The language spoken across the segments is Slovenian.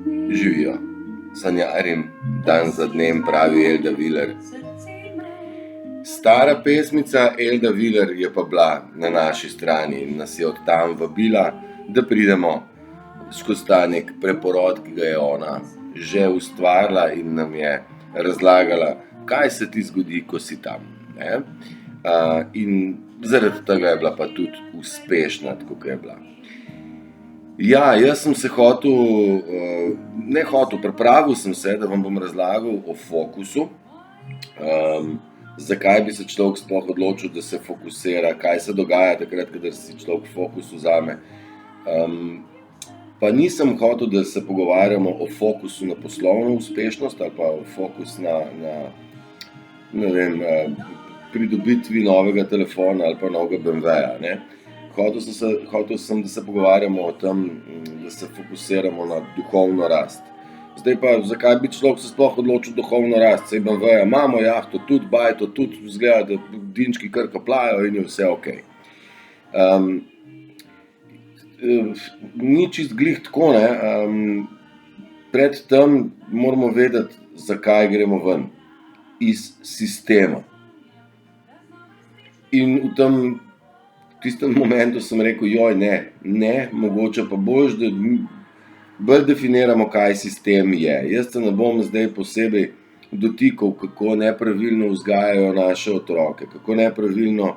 Živijo. Sanjarim dan za dnem, pravi Elda Viler. Stara pesmica Elda Viler je pa bila na naši strani in nas je od tam vabila, da pridemo skozi ta nek preporod, ki ga je ona že ustvarila in nam je razlagala, kaj se ti zgodi, ko si tam. Ne? In zaradi tega je bila pa tudi uspešna, tako kot je bila. Ja, jaz sem se pripravil sem se, da vam bom razlagal o fokusu, zakaj bi se človek sploh odločil, da se fokusira, kaj se dogaja takrat, kadar si človek fokus vzame. Pa nisem hotel, da se pogovarjamo o fokusu na poslovno uspešnost ali pa o fokus na pridobitvi novega telefona ali pa novega BMW-ja, ne. Hotel sem, da se pogovarjamo o tem, da se fokusiramo na duhovno rast. Zdaj pa, zakaj bi človek se sploh odločil duhovno rast? Saj BMW-ja imamo, jahto tudi, bajto tudi, izgleda, da dinčki kar kapljajo in je vse okej. Ni čist glih tako, ne. Pred tem moramo vedeti, zakaj gremo ven. Iz sistema. In v tistem momentu sem rekel, ne, mogoče pa boljš, da bolj definiramo, kaj sistem je. Jaz se ne bom zdaj posebej dotikal, kako nepravilno vzgajajo naše otroke, kako nepravilno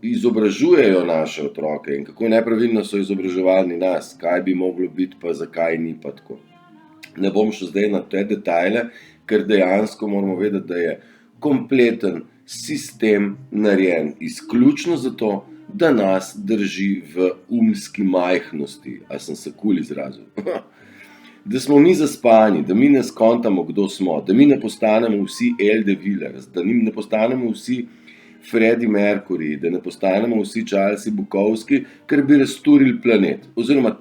izobražujejo naše otroke in kako nepravilno so izobraževali nas, kaj bi moglo biti, pa zakaj ni pa tako. Ne bom šel zdaj na te detajle, ker dejansko moramo vedeti, da je kompleten sistem narejen izključno zato, da nas drži v umski majhnosti. A sem se kul izrazil? Da smo mi zaspani, da mi ne skontamo, kdo smo, da mi ne postanemo vsi Elde Vilers, da mi ne postanemo vsi Freddie Mercury, da ne postanemo vsi Charlesi Bukowski, ker bi razturili planet. Oziroma,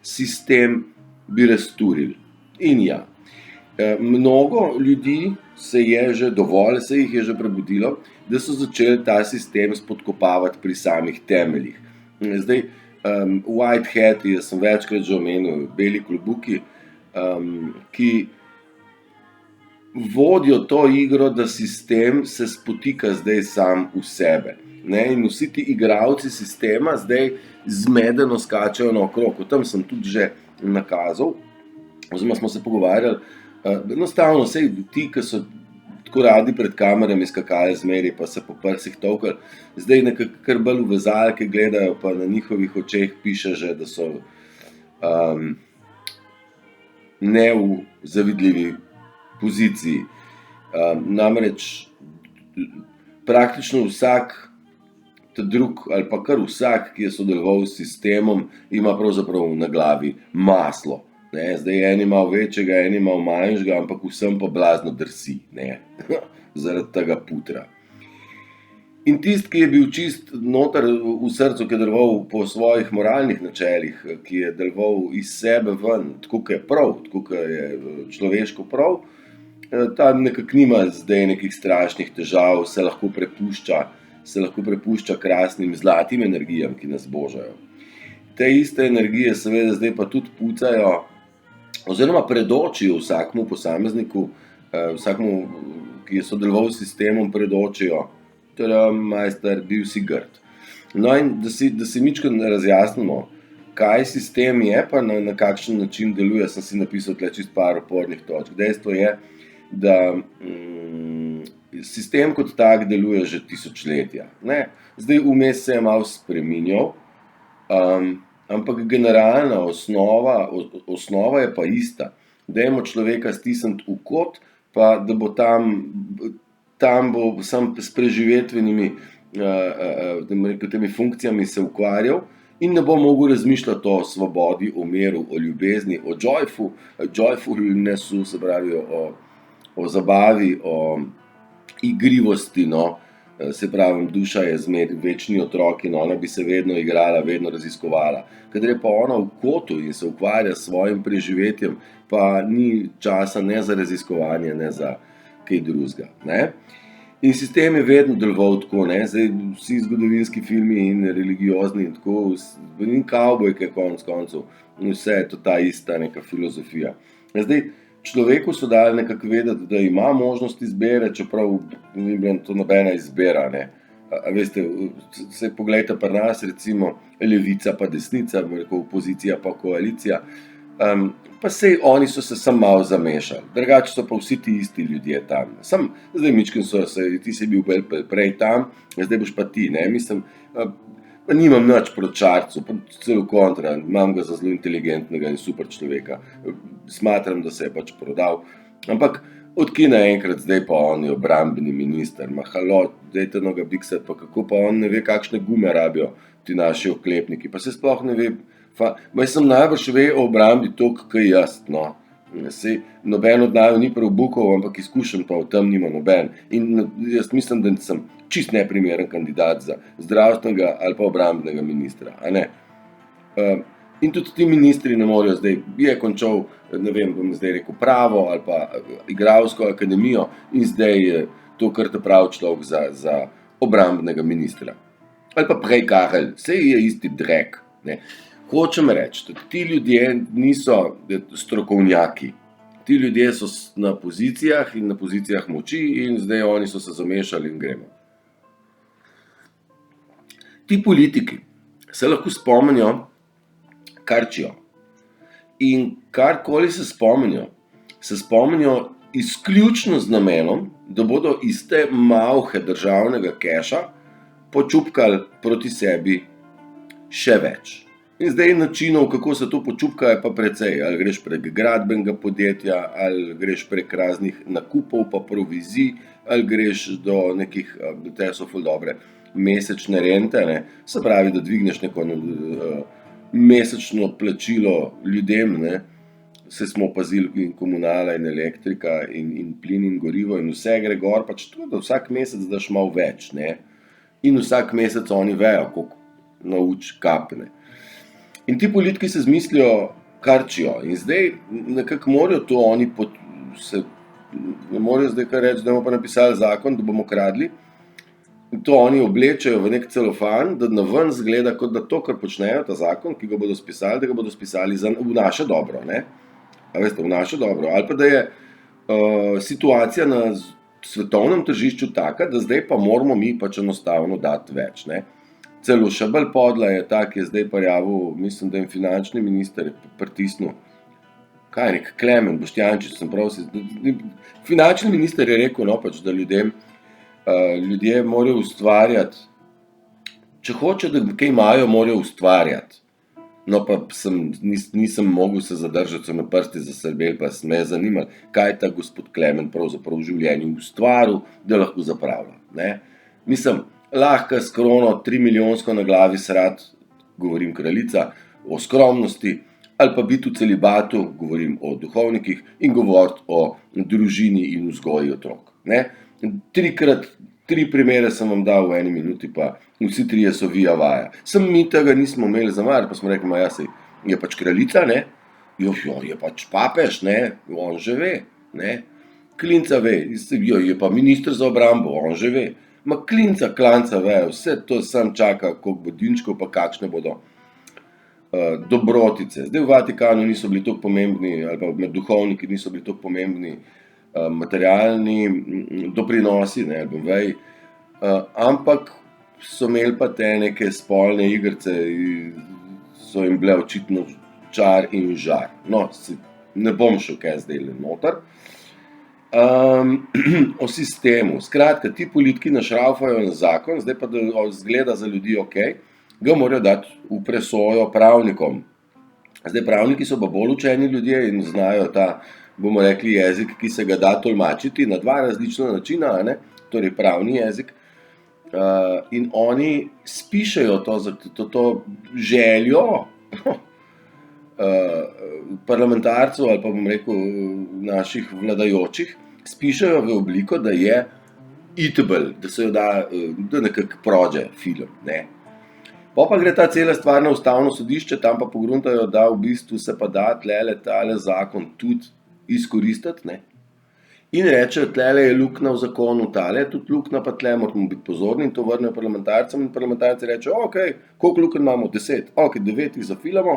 sistem bi razturili. In ja, mnogo ljudi se jih je že prebudilo, da so začeli ta sistem spodkopavati pri samih temeljih. Zdaj, white hat, jaz sem večkrat že omenil, beli klobuki, ki vodijo to igro, da sistem se spotika zdaj sam v sebe. Ne? In vsi ti igralci sistema zdaj zmedeno skačejo naokrog. O tem sem tudi že nakazal, oziroma smo se pogovarjali. Enostavno, sej ti, ki so tako radi pred kamerami skakali zmeri, pa se po prsih tolkali, zdaj nekako kar bolj v vezalke gledajo, pa na njihovih očeh piše že, da so ne v zavidljivi poziciji. Namreč praktično vsak drug ali pa kar vsak, ki je sodeloval s sistemom, ima pravzaprav na glavi maslo. Ne, zdaj eni malo večjega, eni malo manjšega, ampak vsem pa blazno drsi, ne, zaradi tega putra. In tisti, ki je bil čist noter v srcu, ki je deloval po svojih moralnih načelih, ki je deloval iz sebe ven, tako kot je prav, tako kot je človeško prav, ta nekako nima zdaj nekih strašnih težav, se lahko prepušča krasnim zlatim energijam, ki nas božajo. Te iste energije seveda zdaj pa tudi pucajo, oziroma predočijo vsakmu posamezniku, vsakmu, ki je sodeloval s sistemom, predočijo, majster, bil si grd. No in da si mičkeno razjasnimo, kaj sistem je, pa na kakšen način deluje, sem si napisal tle čist par opornih točk. Dejstvo je, da sistem kot tak deluje že tisočletja. Ne? Zdaj vmes se je malo spreminjal, ampak generalna osnova je pa ista. Dajmo človeka stisniti v kot, pa da bo tam bo sam s preživetvenimi temi funkcijami se ukvarjal in ne bo mogel razmišljati o svobodi, o miru, o ljubezni, o joyfulnessu, se pravi o zabavi, o igrivosti, no. Se pravi, duša je večni otrok in ona bi se vedno igrala, vedno raziskovala. Kadar je pa ona v kotu in se ukvarja s svojim preživetjem, pa ni časa ne za raziskovanje, ne za kaj drugega. In sistem je vedno deloval tako, ne, zdaj vsi zgodovinski filmi in religiozni in tako, in kavbojke konec koncev, in vse je to ta ista neka filozofija. Zdaj, človeku so dali nekako vedeti, da ima možnost izbere, čeprav ni bila to nobena izbira, ne. A veste, se poglejte pri nas, recimo, levica pa desnica, opozicija pa koalicija, pa sej oni so se samo malo zamešali, drugače so pa vsi ti isti ljudje tam. Zdaj mičken so se, ti si bil prej tam, zdaj boš pa ti, ne, mislim, pa nimam nič proti Šarcu, pa celo kontra, imam ga za zelo inteligentnega in super človeka. Smatram, da se je pač prodal, ampak odkje naenkrat zdaj pa on je obrambni minister, halo, dajte no ga biksati, pa kako pa on ne ve, kakšne gume rabijo ti naši oklepniki, pa se sploh ne ve, mislim, najbrž ve o obrambi toliko, kaj jaz, no. Sej, noben od naju ni prav bukov, ampak izkušen pa v tem nima noben. In jaz mislim, da sem čist neprimeren kandidat za zdravstvenega ali pa obrambnega ministra, a ne. In tudi ti ministri ne morejo zdaj, je končal, ne vem, bom zdaj rekel, pravo ali pa igralsko akademijo in zdaj je to kar ta pravi človek za obrambnega ministra. Ali pa prej Karel, sej je isti drek, ne. Hočem reči, da ti ljudje niso strokovnjaki. Ti ljudje so na pozicijah in na pozicijah moči in zdaj oni so se zamešali in gremo. Ti politiki se lahko spomnijo Karčijo. In karkoli se spomnijo izključno z namenom, da bodo iz te malhe državnega keša počupkali proti sebi še več. In zdaj načinov, kako se to počupka, je pa precej. Ali greš prek gradbenega podjetja, ali greš prek raznih nakupov pa provizij, ali greš do nekih, te so ful dobre, mesečne rente, ne. Se pravi, da dvigneš neko mesečno plačilo ljudem, ne. Se smo opazili in komunala in elektrika in plin in gorivo in vse gre gor, pač to, da vsak mesec daš malo več, ne. In vsak mesec oni vejo, koliko nauč kapne. In ti politiki se zmislijo Karčijo in zdaj nekako morajo to oni ne morajo zdaj kar reči, da bomo pa napisali zakon, da bomo kradli. In to oni oblečejo v nek celofan, da naven zgleda, kot da to, kar počnejo, ta zakon, ki ga bodo spisali, da ga bodo spisali v naše dobro, ne. A veste, v naše dobro. Ali pa da je situacija na svetovnem tržišču taka, da zdaj pa moramo mi pač enostavno dati več, ne. Celo še bolj podla je ta, ki je zdaj prijavil, mislim, da je finančni minister pritisnil, kaj je nek Klemen Boštjančič, finančni minister je rekel, no, pač, da ljudje morajo ustvarjati, če hoče, da kaj imajo, morajo ustvarjati. No, pa nisem mogel se zadržati, so me prsti zasrbeli, pa se me je zanimalo, kaj ta gospod Klemen pravzaprav v življenju ustvaril, da lahko zapravlja, ne. Mislim, lahko s krono 3 milijonsko na glavi srat, govorim kraljica, o skromnosti, ali pa biti v celibatu, govorim o duhovnikih, in govoriti o družini in vzgoji otrok, ne. 3 primere sem vam dal v 1 minuti, pa vsi 3 so via vaja. Mi tega nismo imeli za mar, pa smo rekli, je pač kraljica, ne, je pač papež, ne, on že ve, ne, Klinca ve, je pa minister za obrambo, on že ve. Klinca, klanca vejo, vse to sam čaka, koliko bo dinčkov, pa kakšne bodo dobrotice. Zdaj v Vatikanu niso bili toliko pomembni, ali pa med duhovniki niso bili toliko pomembni materialni doprinosi, ne, ampak so imeli pa te neke spolne igrice, so jim bile očitno čar in žar. No, ne bom šel kaj zdaj noter. O sistemu. Skratka, ti politiki našraufajo na zakon, zdaj pa da zgleda za ljudi okej, ga morajo dati v presojo pravnikom. Zdaj pravniki so pa bolj učeni ljudje in znajo ta, bomo rekli, jezik, ki se ga da tolmačiti na 2 različna načina, ne, torej pravni jezik. In oni spišejo to željo parlamentarcev ali pa bom rekel naših vladajočih, spišejo v obliko, da je eatable, da se jo da nekako prođe film, ne. Pa gre ta cela stvar na ustavno sodišče, tam pa pogruntajo, da v bistvu se pa da tale zakon tudi izkoristiti, ne. in rečejo, tlele je luknja v zakonu, tale je tudi luknja, pa tle moramo biti pozorni in to vrnejo parlamentarcem in parlamentarci rečejo, ok, koliko lukenj imamo? 10, ok, 9 jih zafilamo,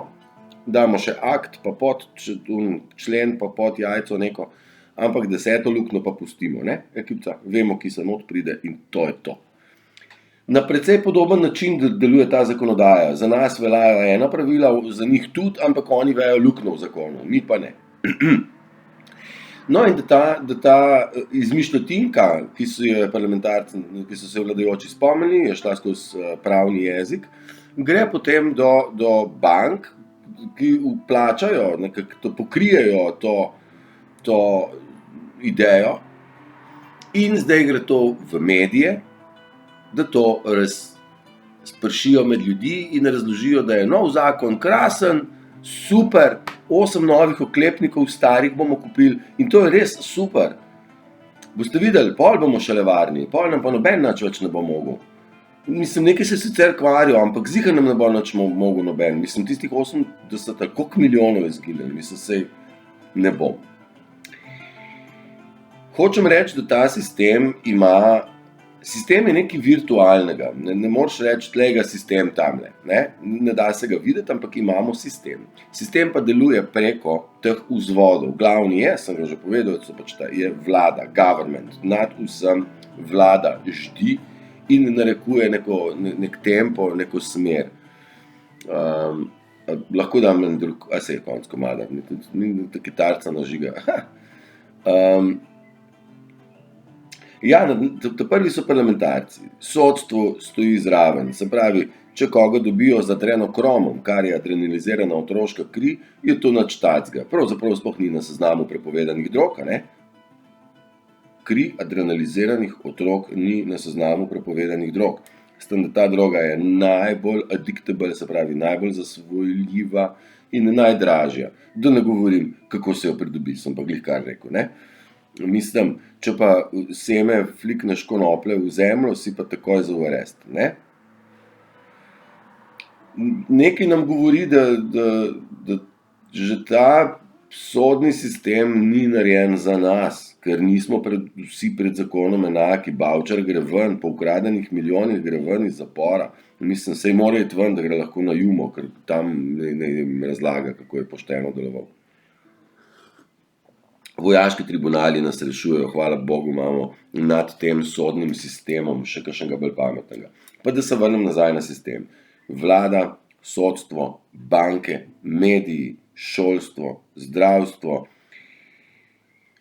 damo še akt, pa pod člen, pa pod jajco neko, ampak 10 luknjo pa pustimo, ne, ekipca, vemo, ki se not pride in to je to. Na precej podoben način deluje ta zakonodaja. Za nas veljajo ena pravila, za njih tudi, ampak oni vejo luknjo v zakonu, mi pa ne. No in da ta izmišljotinka, ki so je parlamentarci, ki so se vladajoči spomnili, je šla skozi pravni jezik, gre potem do bank, ki plačajo, nekako pokrijejo to idejo in zdaj gre to v medije, da to spršijo med ljudi in razložijo, da je nov zakon krasen, super, 8 novih oklepnikov starih bomo kupili in to je res super. Boste videli, pol bomo šele varni, pol nam pa noben nič več ne bo mogel. Mislim, nekaj se sicer kvarijo, ampak ziher nam ne bo nič mogel noben. Mislim, tistih 80, koliko milijonov je izginilo, mislim, sej ne bom. Hočem reči, da ta sistem je nekaj virtualnega, ne moreš reči, tlega sistem tamle, ne da se ga videti, ampak imamo sistem. Sistem pa deluje preko teh vzvodov, glavni je, sem ga že povedal, je vlada, government, nad vsem vlada ždi in narekuje nek tempo, neko smer. Lahko dam en drug, a se je konc komada, ni kitarca nažiga. Ja, prvi so parlamentarci, sodstvo stoji zraven, se pravi, če koga dobijo z adrenokromom, kar je adrenalizirana otroška kri, je to nič tacga. Pravzaprav sploh ni na seznamu prepovedanih drog, ne? Kri adrenaliziranih otrok ni na seznamu prepovedanih drog. S tem, da ta droga je najbolj addictable, se pravi, najbolj zasvojljiva in najdražja. Da ne govorim, kako se jo pridobi, sem pa glih kar rekel, ne? Mislim, če pa seme flikneš konoplje v zemljo, si pa takoj za arest, ne? Nekaj nam govori, da že ta sodni sistem ni narejen za nas, ker nismo vsi pred zakonom enaki, Bavčar gre ven, po ukradenih milijonih gre ven iz zapora. Mislim, sej mora iti ven, da gre lahko na Jumo, ker tam ne razlaga, kako je pošteno deloval. Vojaški tribunali nas rešujejo, hvala Bogu, imamo nad tem sodnim sistemom še kakšnega bolj pametnega. Pa da se vrnem nazaj na sistem. Vlada, sodstvo, banke, mediji, šolstvo, zdravstvo,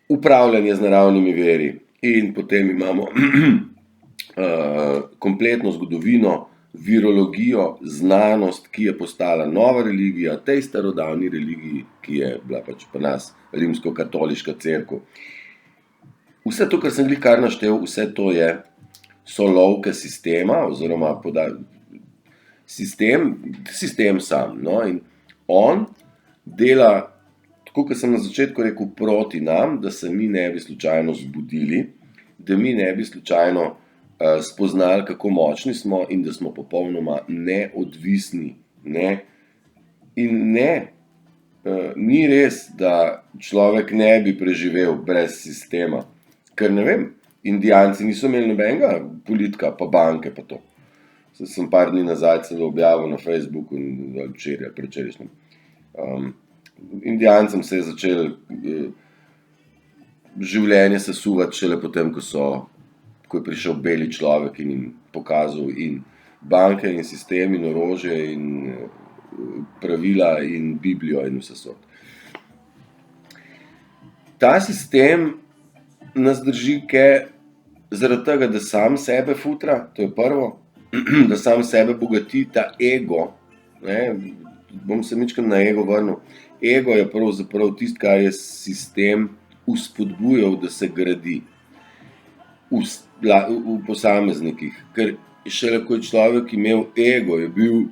upravljanje z naravnimi viri in potem imamo kompletno zgodovino, virologijo, znanost, ki je postala nova religija, tej starodavni religiji, ki je bila pač pri nas rimsko-katoliška cerkev. Vse to, kar sem glih kar naštel, vse to so lovke sistema, oziroma sistem sam. No, in on dela, tako kot sem na začetku rekel, proti nam, da se mi ne bi slučajno zbudili, da mi ne bi slučajno spoznali, kako močni smo in da smo popolnoma neodvisni. Ne? In ni res, da človek ne bi preživel brez sistema. Ker ne vem, Indijanci niso imeli nobenega politika, pa banke, pa to. Sem par dni nazaj celo objavil na Facebooku in predvčerajšnjem. Indijancem se je začelo življenje sesuvati šele potem, ko je prišel beli človek in jim pokazal in banke in sistem in orožje in pravila in Biblijo in vse sort. Ta sistem nas drži zaradi tega, da sam sebe futra, to je prvo, da sam sebe bogati, ta ego, ne, bom se mičkam na ego vrnil. Ego je pravzaprav tisto, kar je sistem uspodbujal, da se gradi v posameznikih. Ker šele ko je človek imel ego, je bil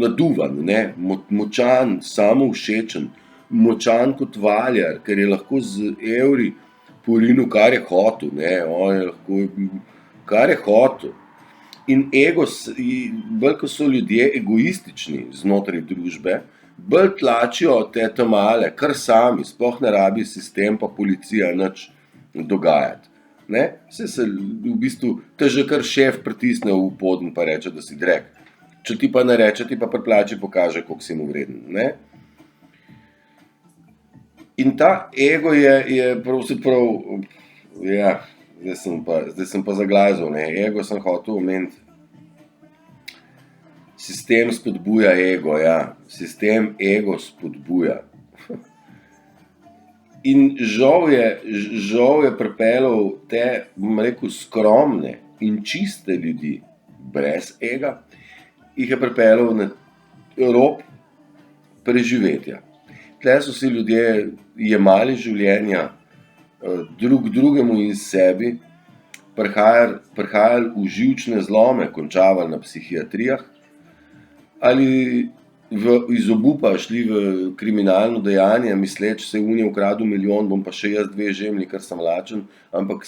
naduvan, močan, samovšečen, močan kot valjar, ker je lahko z evri porinil, kar je hotel, on je lahko, kar je hotel. In ego, bolj ko so ljudje egoistični znotraj družbe, bolj tlačijo te tamale, kar sami, sploh ne rabi sistem pa policija nič dogajati. Ne? Se v bistvu te že kar šef pritisne v poden pa reče, da si drek. Če ti pa ne reče, ti pa pri plači pokaže, koliko si mu vreden. Ne? In ta ego je pravzaprav, ja, zdaj sem pa zaglazil, ne, ego sem hotel omeniti. Sistem spodbuja ego, ja, sistem ego spodbuja. In žal je pripeljal te, bom rekel, skromne in čiste ljudi brez ega, jih je pripeljal na rob preživetja. Tle so si ljudje jemali življenja, drug drugemu in sebi, prihajali v živčne zlome, končavali na psihiatrijah, ali iz obupa šli v kriminalno dejanje, misleč, se je ukradel milijon, bom pa še jaz 2 žemlji, ker sem lačen, ampak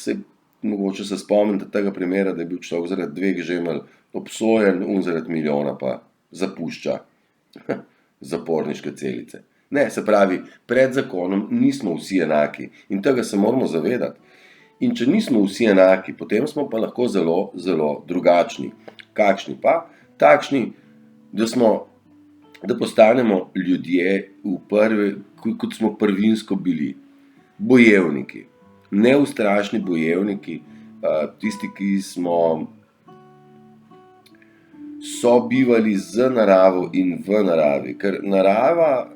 mogoče se spomnite tega primera, da je bil človek zaradi 2 žemelj obsojen, zaradi milijona pa zapušča zaporniške celice. Ne, se pravi, pred zakonom nismo vsi enaki in tega se moramo zavedati. In če nismo vsi enaki, potem smo pa lahko zelo, zelo drugačni. Kakšni pa? Takšni, da postanemo ljudje kot smo prvinsko bili. Bojevniki. Neustrašni bojevniki, tisti, ki smo sobivali z naravo in v naravi, ker narava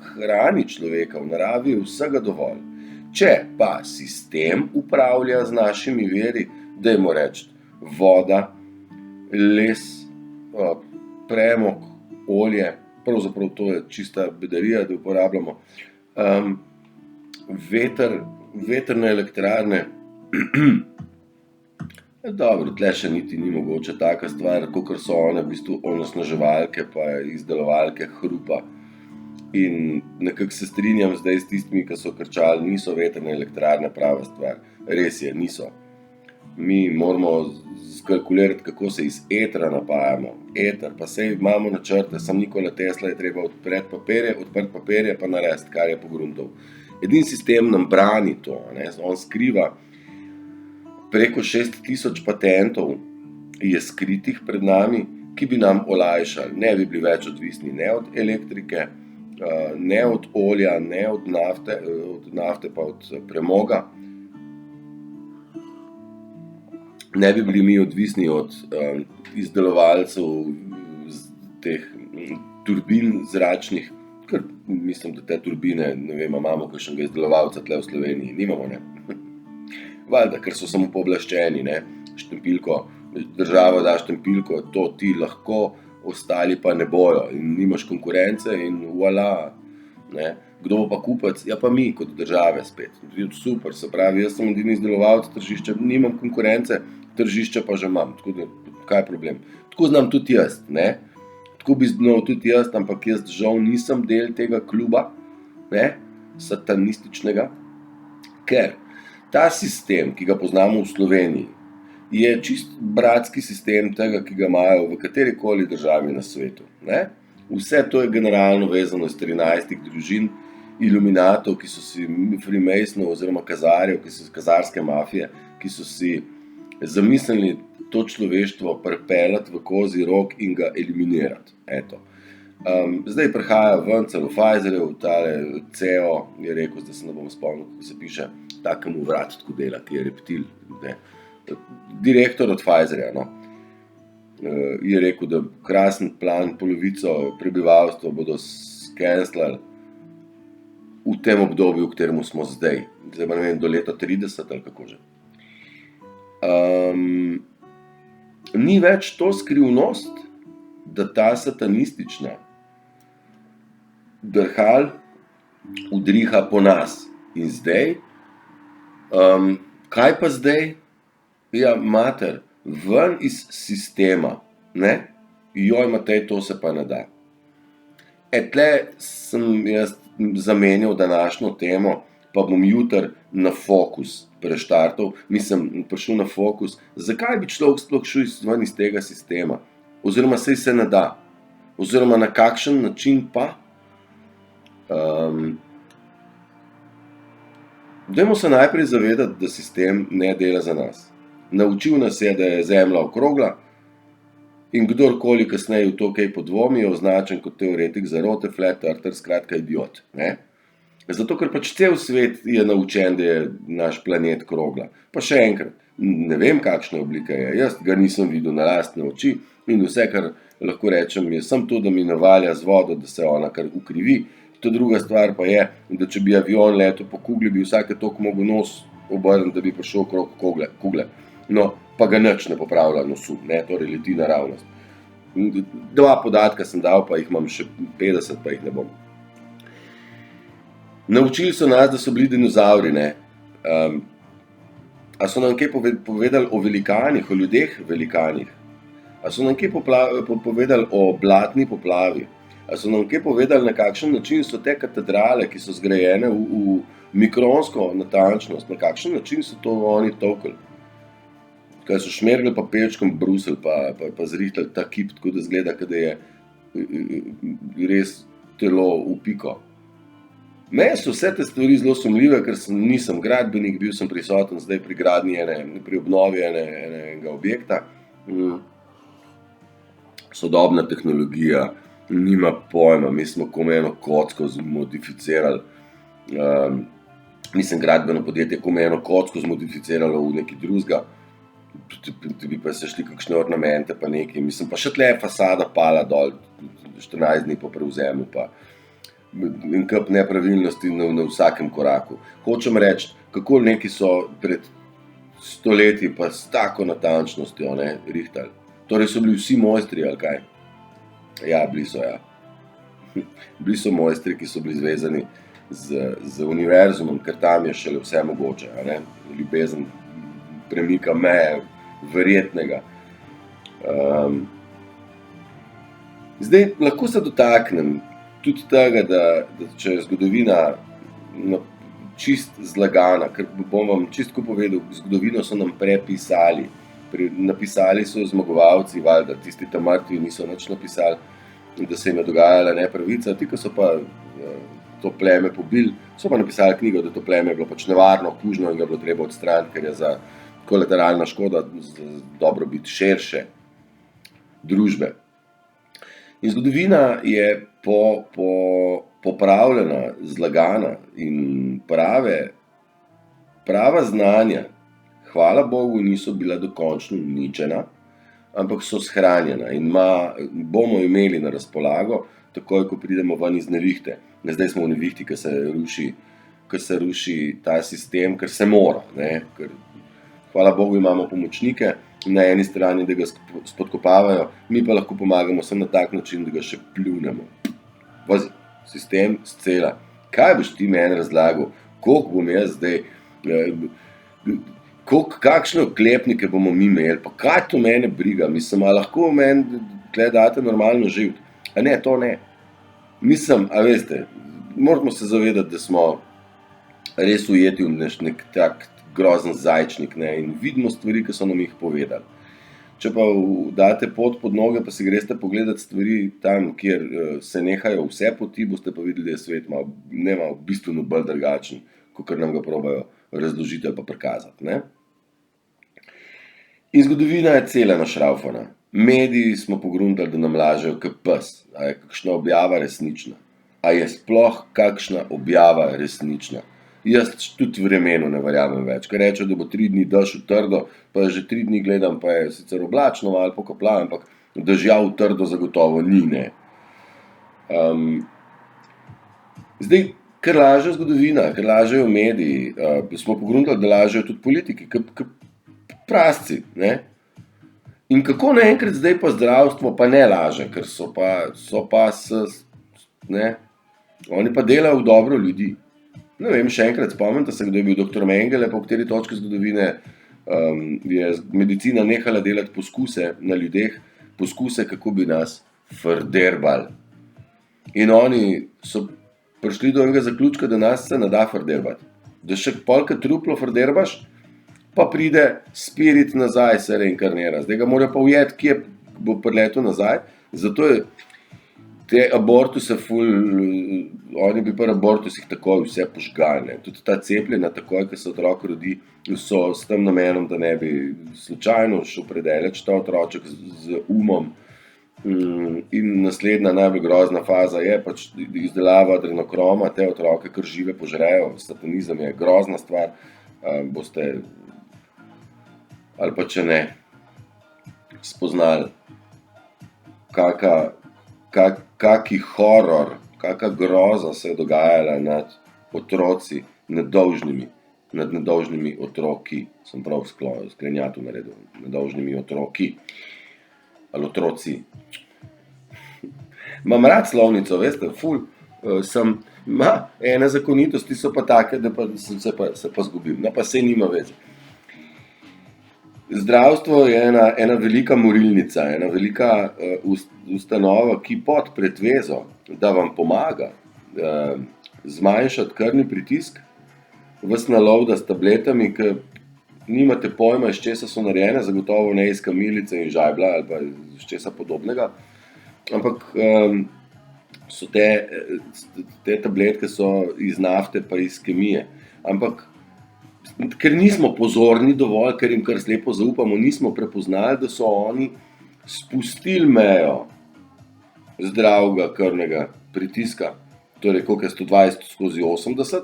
hrani človeka, v naravi je vsega dovolj. Če pa sistem upravlja z našimi viri, dajmo reči voda, les, premog, olje, pravzaprav to je čista bedarija, da uporabljamo, vetrne elektrarne, dobro, tle še niti ni mogoče taka stvar, kakor so one v bistvu onesnaževalke pa izdelovalke hrupa. In nekako se strinjam zdaj s tistimi, ki so krčali, niso vetrne elektrarne prava stvar. Res je, niso. Mi moramo skalkulirati, kako se iz etra napajamo. Eter, pa sej imamo načrte, sam Nikola Tesla je treba odprt papirje pa narediti, kar je pogruntov. Edini sistem nam brani to, ne? On skriva preko 6000 patentov je skritih pred nami, ki bi nam olajšali. Ne bi bili več odvisni ne od elektrike, ne od olja, ne od nafte pa od premoga. Ne bi bili mi odvisni od izdelovalcev teh turbin zračnih, ker mislim, da te turbine, ne vem, imamo kakšnega izdelovalca tle v Sloveniji, nimamo, ne. Valjda, ker so samo pooblaščeni, ne, štempilko, država da štempilko, to ti lahko, ostali pa ne bojo in nimaš konkurence in voilà, ne. Kdo bo pa kupec? Ja pa mi kot države spet. Super, se pravi, jaz sem edini izdelovalec tržišča, nimam konkurence, tržišča pa že imam, tako da kaj je problem. Tako znam tudi jaz, ne. Tako bi znal tudi jaz, ampak jaz žal nisem del tega kluba, ne, satanističnega, ker ta sistem, ki ga poznamo v Sloveniji, je čist bratski sistem tega, ki ga imajo v katerikoli državi na svetu, ne. Vse to je generalno vezano iz 13 družin iluminatov, ki so si Freemasonov oziroma kazarjev, kazarske mafije, ki so si zamislili to človeštvo pripeljati v kozji rog in ga eliminirati. Eto. Zdaj prihaja ven celo Pfizerjev, tale CEO je rekel, zdaj se ne bom spomnil, kako se piše, takemu vrat tako dela, ki je reptil, ne. Direktor od Pfizerja, no, je rekel, da krasen plan, polovico prebivalstva bodo skenslali v tem obdobju, v katerem smo zdaj. Zdaj pa ne vem, do leta 30 ali kako že. Ni več to skrivnost, da ta satanistična drhal udriha po nas. In zdaj, kaj pa zdaj? Ja, mater, ven iz sistema, ne? Joj, Matej, to se pa ne da. Tle sem jaz zamenjal današnjo temo, pa bom jutri na Fokus preštartal, prišel na Fokus, zakaj bi človek sploh šel ven iz tega sistema? Oziroma saj se ne da. Oziroma na kakšen način pa? Dajmo se najprej zavedati, da sistem ne dela za nas. Naučil nas je, da je Zemlja okrogla in kdorkoli kasneje v to kaj podvomi, je označen kot teoretik zarote, flat earther, skratka idiot. Ne? Zato, ker pač cel svet je naučen, da je naš planet krogla. Pa še enkrat, ne vem, kakšna oblika je, jaz ga nisem videl na lastne oči in vse, kar lahko rečem, je samo to, da mi navalja z vodo, da se ona kar ukrivi. To druga stvar pa je, da če bi avion letel po kugli, bi vsake toliko mogel nos obrniti, da bi prišel okrog kugle. No, pa ga nič ne popravlja nosu, ne, torej leti naravnost. 2 podatka sem dal, pa jih imam še 50, pa jih ne bom. Naučili so nas, da so bili dinozavri, ne. A so nam kaj povedali o velikanih, o ljudeh velikanih? A so nam kaj povedali o blatni poplavi? A so nam kaj povedali, na kakšen način so te katedrale, ki so zgrajene v mikronsko natančnost, na kakšen način so to oni tolkli? Kaj so šmergli pa pečkom brusili, pa zrihtali ta kip, tako da zgleda, da je res telo v piko. Meni so vse te stvari zelo sumljive, ker nisem gradbenik, bil sem prisoten zdaj pri gradnji pri obnovi enega objekta. Sodobna tehnologija nima pojma, mi smo komaj eno kocko zmodificirali. Mislim, gradbeno podjetje komaj eno kocko zmodificiralo v nekaj drugega. Bi pa se šli kakšne ornamente pa nekaj, mislim, pa še tle je fasada pala dol 14 dni po prevzemu, pa en kup nepravilnosti na vsakem koraku. Hočem reči, kako neki so pred stoletji pa s tako natančnostjo rihtali. Torej so bili vsi mojstri, ali kaj? Ja, bili so, ja. Bili so mojstri, ki so bili zvezani z univerzumom, ker tam je šele vse mogoče, ljubezen premika meje verjetnega. Zdaj, lahko se dotaknem tudi tega, da če je zgodovina čist zlagana, ker bom vam čistko povedal, zgodovino so nam prepisali. Napisali so zmagovalci, valjda, tisti tam mrtvi niso nič napisali, da se jim je dogajala nepravica, ti, ki so pa to pleme pobili, so pa napisali knjigo, da to pleme je bilo pač nevarno, kužno in ga bilo treba odstraniti, ker je za kolateralna škoda, dobrobit širše družbe. In zgodovina je popravljena, zlagana in prava znanja, hvala Bogu, niso bila dokončno uničena, ampak so shranjena in bomo imeli na razpolago, takoj, ko pridemo ven iz nevihte. Zdaj smo v nevihti, ker se ruši ta sistem, ker se mora, ker hvala Bogu imamo pomočnike na eni strani, da ga spodkopavajo, mi pa lahko pomagamo samo na tak način, da ga še pljunemo. Sistem scela. Kaj boš ti meni razlagal, koliko bom jaz zdaj, kakšne oklepnike bomo mi imeli, pa kaj to mene briga, mislim, a lahko meni tle date normalno živeti? A ne, to ne. Mislim, a veste, moramo se zavedati, da smo res ujeti v nek tak grozen zajčnik, in vidimo stvari, ki so nam jih povedali. Če pa date pot pod noge, pa si greste pogledati stvari tam, kjer se nehajo vse poti, boste pa videli, da je svet malo bistveno bolj drugačen, kakor nam ga probajo razložiti ali pa prikazati. In zgodovina je cela našraufana. Mediji smo pogruntali, da nam lažejo kot pes. A je kakšna objava resnična? A je sploh kakšna objava resnična? Jaz tudi vremenu ne verjamem več, ker rečejo, da bo 3 dni dež v trdo, pa že 3 dni gledam, pa je sicer oblačno ali pokapla, ampak dežja v trdo zagotovo ni, ne. Zdaj, ker laže zgodovina, ker lažejo mediji, smo pogruntali, da lažejo tudi politiki, prasci, ne. In kako naenkrat zdaj pa zdravstvo pa ne laže, ker so pa oni pa delajo v dobro ljudi. Ne vem, še enkrat spomnite se, kdo je bil dr. Mengele, po kateri točki zgodovine je medicina nehala delati poskuse na ljudeh, poskuse, kako bi nas frderbali. In oni so prišli do enega zaključka, da nas se ne da frderbati. Da še polka truplo frderbaš, pa pride spirit nazaj, se reinkarnira. Zdaj ga mora pa ujeti, kje bo priletel nazaj. Zato je te abortuse oni bi pri abortusih takoj vse požgali, ne. Tudi ta cepljenja takoj, ko se otrok rodi, so s tem namenom, da ne bi slučajno šel predaleč ta otroček z umom. In naslednja najbolj grozna faza je pač izdelava adrenokroma, te otroke kar žive požrejo, satanizem je grozna stvar, boste, ali pa če ne, spoznali, kaki horor, kaka groza se je dogajala nad otroci, nad nedolžnimi otroki, sem prav sklenjatu naredil, nedolžnimi otroki, ali otroci. Imam rad slovnico, veste, ene zakonitosti so pa take, da pa se pa zgubim, no pa saj nima veze. Zdravstvo je ena velika morilnica, ena velika ustanova, ki pod pretvezo, da vam pomaga zmanjšati krvni pritisk, vas nalovda s tabletami, ki nimate pojma, iz česa so narejene, zagotovo ne iz kamilice in žajblja ali pa iz česa podobnega, ampak so te tabletke so iz nafte pa iz kemije, ampak ker nismo pozorni dovolj, ker jim kar slepo zaupamo, nismo prepoznali, da so oni spustili mejo zdravega krvnega pritiska, torej koliko je 120/80,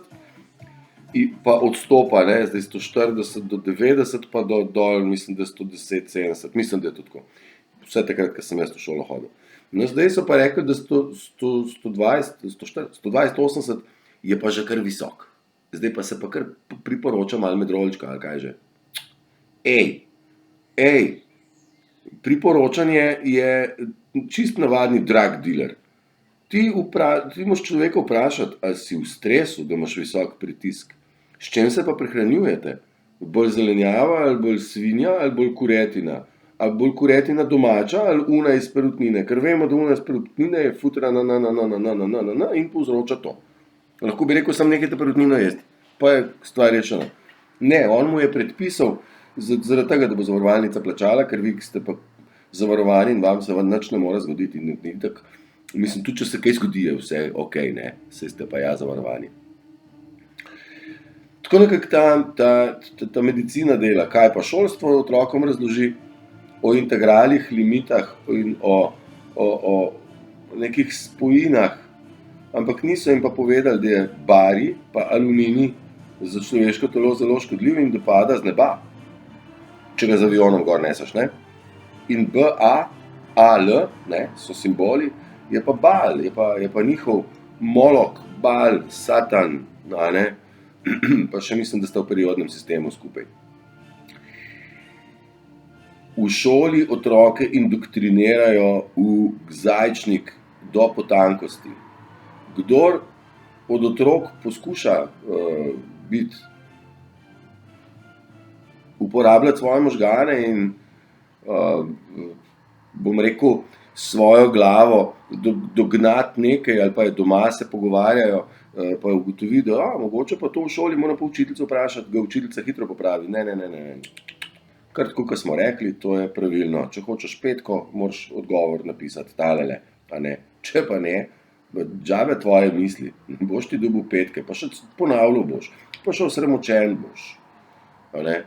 pa odstopa, ne, zdaj 140 do 90, pa dol, mislim, da 110/70, mislim, da je to tako. Vse takrat, ko sem jaz v šolo hodil. No, zdaj so pa rekli, da 120/80 je pa že kar visok. Zdaj pa se pa kar priporoča malo medrolička, ali kaj že. Priporočanje je čist navadni drug dealer. Ti moraš človeka vprašati, ali si v stresu, da imaš visok pritisk. S čem se pa prehranjujete? Bolj zelenjava, ali bolj svinja, ali bolj kuretina? Ali bolj kuretina domača, ali una iz perutnine? Ker vemo, da una iz perutnine je futra in povzroča to. Lahko bi rekel, sam nekaj te perutnino jesti, pa je stvar rešena. Ne, on mu je predpisal, zaradi tega, da bo zavarovalnica plačala, ker vi ste pa zavarovani in vam se nič ne more zgoditi. Mislim, tudi če se kaj zgodi, je vse ok, ne, saj ste pa ja zavarovani. Tako nekako ta medicina dela, kaj pa šolstvo otrokom razloži o integralih, limitah in o nekih spojinah, ampak niso jim pa povedali, da je barij pa aluminij za človeško telo zelo škodljiv in da pada z neba, če ga z avionom gor neseš, ne. In BAAL, ne, so simboli, je pa Baal, je pa njihov Molok, Baal, Satan, ne, pa še mislim, da sta v periodnem sistemu skupaj. V šoli otroke indoktrinirajo v zajčnik do potankosti. Kdor od otrok poskuša uporabljati svoje možgane in bom rekel, svojo glavo dognati nekaj, ali pa je doma se pogovarjajo, pa ugotovi, da mogoče pa to v šoli mora pa učiteljico vprašati, ga učiteljica hitro popravi. Ne. Kar tako, kot smo rekli, to je pravilno. Če hočeš petko, moraš odgovor napisati talele, a ne. Če pa ne, džabe tvoje misli, boš ti dobil petke, pa še ponavljal boš, pa še osramočen boš, a ne.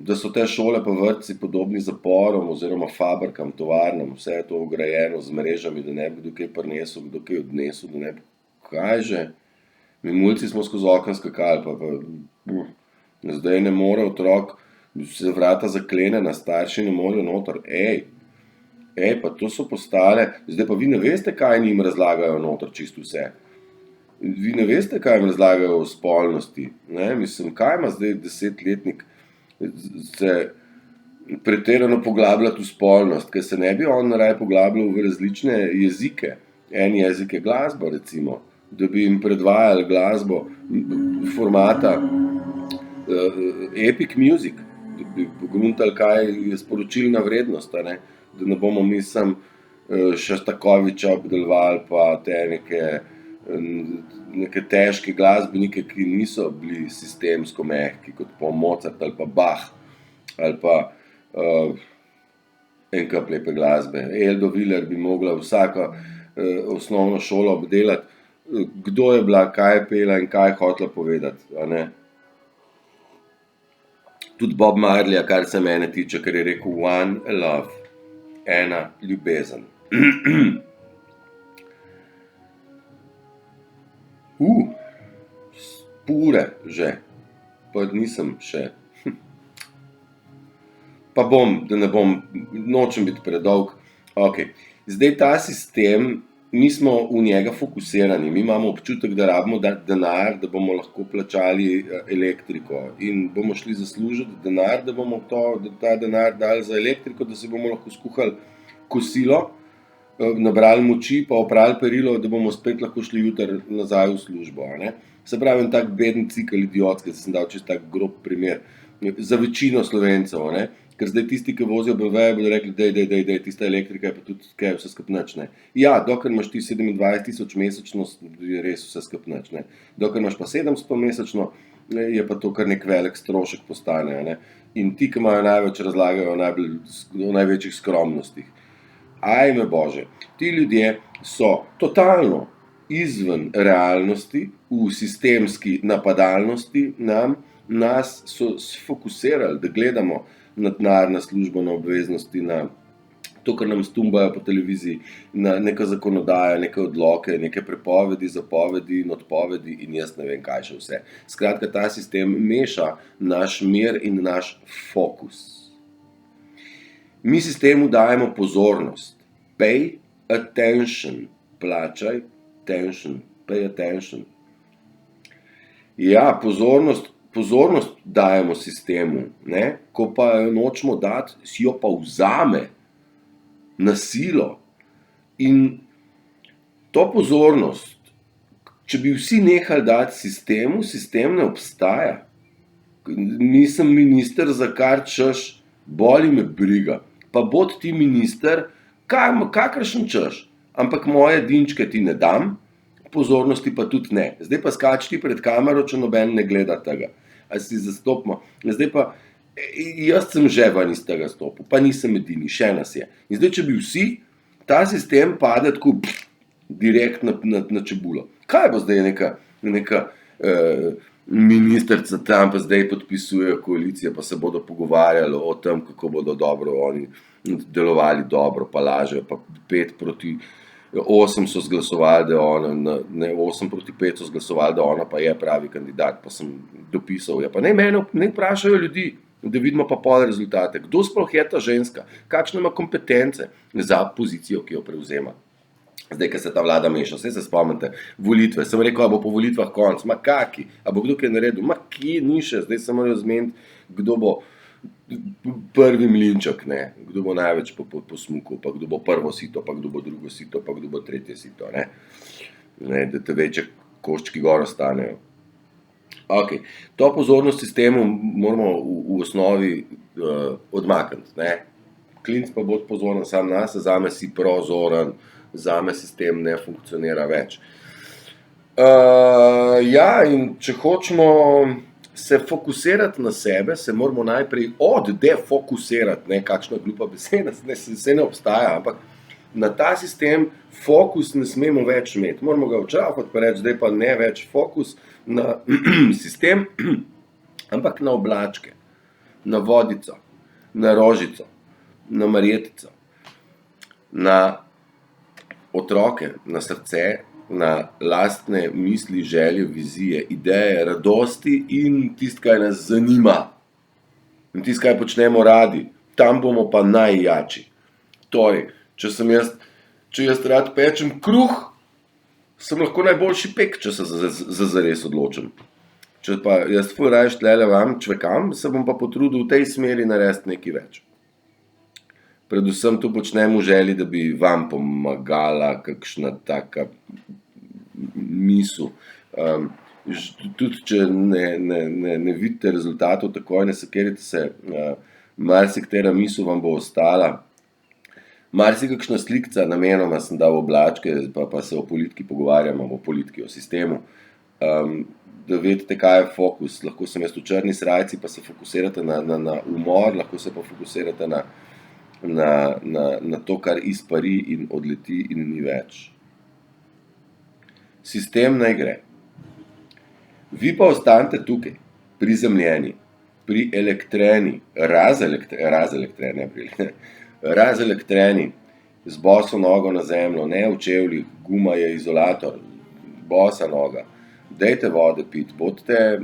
Da so te šole pa vrtci podobni zaporom oziroma fabrikam, tovarnam, vse je to ograjeno z mrežami, da ne bi kdo kaj prinesel, kdo kaj odnesel, da ne bi, kaj že, mi mulci smo skozi okno skakali, pa zdaj ne more otrok, se vrata zaklenjena, starši ne morejo noter, pa to so postale, zdaj pa vi ne veste, kaj njim razlagajo noter čisto vse. Vi ne veste, kaj jim razlagajo o spolnosti, ne, mislim, kaj ima zdaj 10-letnik se pretirano poglabljati v spolnost, ker se ne bi on raje poglabljal v različne jezike. En jezik je glasba, recimo, da bi jim predvajali glasbo formata epic music, da bi pogruntali, kaj je sporočilna vrednost, ne? Da ne bomo mi sem Šostakoviča obdelovali pa te neke težke glasbenike, ki niso bili sistemsko mehki, kot pa Mozart ali pa Bach, ali pa en kup lepe glasbe. Eldo Viler bi mogla vsako osnovno šolo obdelati, kdo je bila, kaj je pela in kaj je hotela povedati, a ne. Tudi Bob Marley, kar se mene tiče, ker je rekel one love, ena ljubezen. Pure že, pa nisem še. Pa bom, da ne bom, nočem biti predolg. Ok, zdaj ta sistem, mi smo v njega fokusirani, mi imamo občutek, da rabimo dati denar, da bomo lahko plačali elektriko in bomo šli zaslužiti denar, da bomo ta denar dali za elektriko, da si bomo lahko skuhali kosilo, nabrali moči, pa oprali perilo, da bomo spet lahko šli jutri nazaj v službo, a ne. Se pravi, en tak beden cikel idiotski, sem dal čisto tak grob primer, za večino Slovencev, ne. Ker zdaj tisti, ki vozijo BMW, bodo rekli, dej, tista elektrika je pa tudi kaj vse skupaj nič, ne. Ja, dokler imaš ti 27 000 mesečno, je res vse skupaj nič, ne. Dokler imaš pa 700 mesečno, je pa to kar nek velik strošek postane, ne. In ti, ki imajo največ, razlagajo o največjih skromnostih. Ajme Bože, ti ljudje so totalno izven realnosti, v sistemski napadalnosti nas so sfokusirali, da gledamo na denar, na službo, na obveznosti, na to, kar nam stumbajo po televiziji, na neka zakonodaja, neke odloke, neke prepovedi, zapovedi in odpovedi in jaz ne vem kaj še vse. Skratka, ta sistem meša naš mir in naš fokus. Mi sistemu dajemo pozornost. Pay attention. Plačaj attention. Pay attention. Ja, pozornost dajemo sistemu, ne? Ko pa jo nočemo dati, si jo pa vzame na silo. In to pozornost, če bi vsi nehali dati sistemu, sistem ne obstaja. Nisem minister za kar češ, boli me briga. Pa bod ti minister, kakršen češ, ampak moje dinčke ti ne dam, pozornosti pa tudi ne. Zdaj pa skač ti pred kamero, če noben ne gleda tega. A si zastopimo. Zdaj pa, jaz sem že ven iz tega stopil, pa nisem edini, še nas je. In zdaj, če bi vsi, ta sistem pade tako direkt na čebulo. Kaj bo zdaj neka ministrica tam, pa zdaj podpisujejo koalicije, pa se bodo pogovarjali o tem, kako bodo dobro oni delovali dobro, pa lažejo, pa 5 proti 8 so zglasovali, da ona, ne 8 proti 5 so zglasovali, da ona pa je pravi kandidat, pa sem dopisal, ja pa ne vprašajo ljudi, da vidimo pa pol rezultate, kdo sploh je ta ženska, kakšne ima kompetence za pozicijo, ki jo prevzema. Zdaj, ko se ta vlada meša, vse se spomnite, volitve, sem rekel, a bo po volitvah konc, ma kaki, a bo kdo kaj naredil, ma kje ni še, zdaj se morajo zmeniti, kdo bo prvi mlinček, ne, kdo bo največ po smuku, pa kdo bo prvo sito, pa kdo bo drugo sito, pa kdo bo tretje sito, ne, da te večje koščki gor ostanejo. Ok, to pozornost sistemu moramo v osnovi odmakniti, ne, klinc pa bod pozoren sam nase, zame si prozoren, zame sistem ne funkcionira več. Ja, in če hočemo se fokusirati na sebe, se moramo najprej oddefokusirati, ne, kakšna glupa beseda, se ne obstaja, ampak na ta sistem fokus ne smemo več imeti. Moramo ga odšrafati pa reči, zdaj pa ne več fokus na sistem, ampak na oblačke, na vodico, na rožico, na marjetico, na otroke, na srce, na lastne misli, želje, vizije, ideje, radosti in tisto, kaj nas zanima. In tisto, kaj počnemo radi, tam bomo pa najjači. Torej, če jaz rad pečem kruh, sem lahko najboljši pek, če se za zares odločim. Če pa jaz ful rajš tlele vam čvekam, se bom pa potrudil v tej smeri narediti nekaj več. Predvsem to počnem v želji, da bi vam pomagala kakšna taka misel. Tudi če ne vidite rezultatov takoj, ne sekirajte se, marsikatera misel vam bo ostala. Marsikakšna slikca, namenoma sem dal oblačke, pa se o politiki pogovarjamo, o politiki, o sistemu. Da vedite, kaj je fokus. Lahko sem jaz v črni srajci, pa se fokusirate na umor, lahko se pa fokusirate na na to, kar izpari in odleti in ni več. Sistem naj gre. Vi pa ostanete tukaj, prizemljeni, pri elektreni, razelektreni, z boso nogo na zemljo, ne v čevljih, guma je izolator, bosa noga. Dajte vode piti, bodite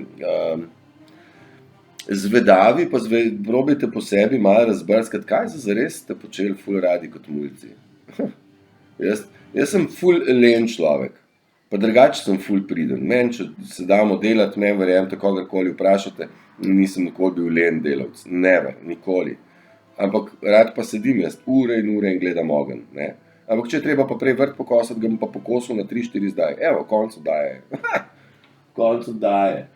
zvedavi, pa probajte po sebi malo razbrskati, kaj zares ste počeli ful radi kot mulci. Jaz sem ful len človek, pa drugače sem ful priden. Meni, če se damo delati, meni verjemite, kogarkoli vprašate, nisem nikoli bil len delavec, never, nikoli. Ampak rad pa sedim jaz ure in gledam ogenj, ne. Ampak če je treba pa prej vrt pokosati, ga bom pa pokosil na 3-4 zdaj. Evo, konc oddaje. Konc oddaje.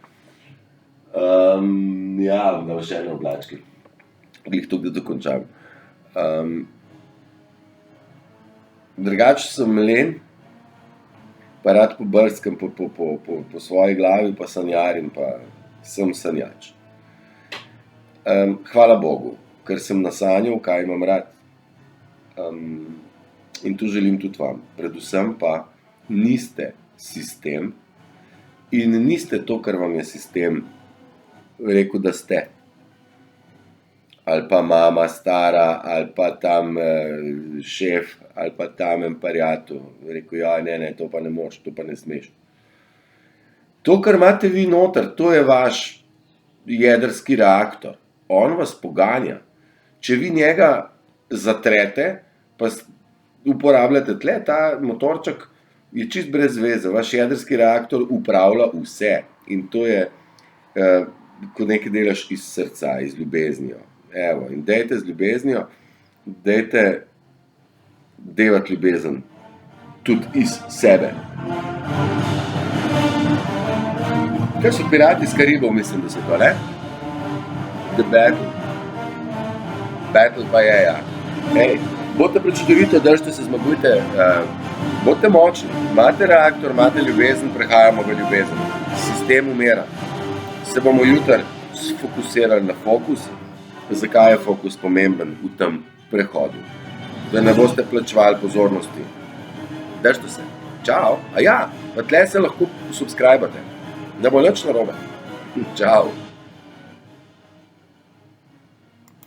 Ja, da še ene oblačke. Glih to, da dokončam. Drugače sem len, pa rad pobrskam po svoji glavi, pa sanjarim, pa sem sanjač. Hvala Bogu, ker sem nasanjal, kaj imam rad. In to želim tudi vam. Predvsem pa niste sistem in niste to, kar vam je sistem rekel, da ste. Ali pa mama stara, ali pa tam šef, ali pa tam pariatu. Rekel, ja, ne, to pa ne moš, to pa ne smeš. To, kar imate vi noter, to je vaš jedrski reaktor. On vas poganja. Če vi njega zatrete, pa uporabljate tle, ta motorček je čist brez veze. Vaš jedrski reaktor upravlja vse. In to je, ko nekaj delaš iz srca, iz ljubeznijo. Evo, in dejte z ljubeznijo, dejte delati ljubezen tudi iz sebe. Kaj so Pirati iz Karibov, mislim, da so to, ne? The Battle. Battle pa je, ja. Hej, bodite prečudovito, držite se, zmagujte, bodite močni, imate reaktor, imate ljubezen, prehajamo v ljubezen. Sistem umira. Se bomo jutri sfokusirali na fokus. Zakaj je fokus pomemben v tem prehodu? Da ne boste plačevali pozornosti. Držite se. Čau. A ja, pa tle se lahko subscribate. Ne bo nič narobe. Čau.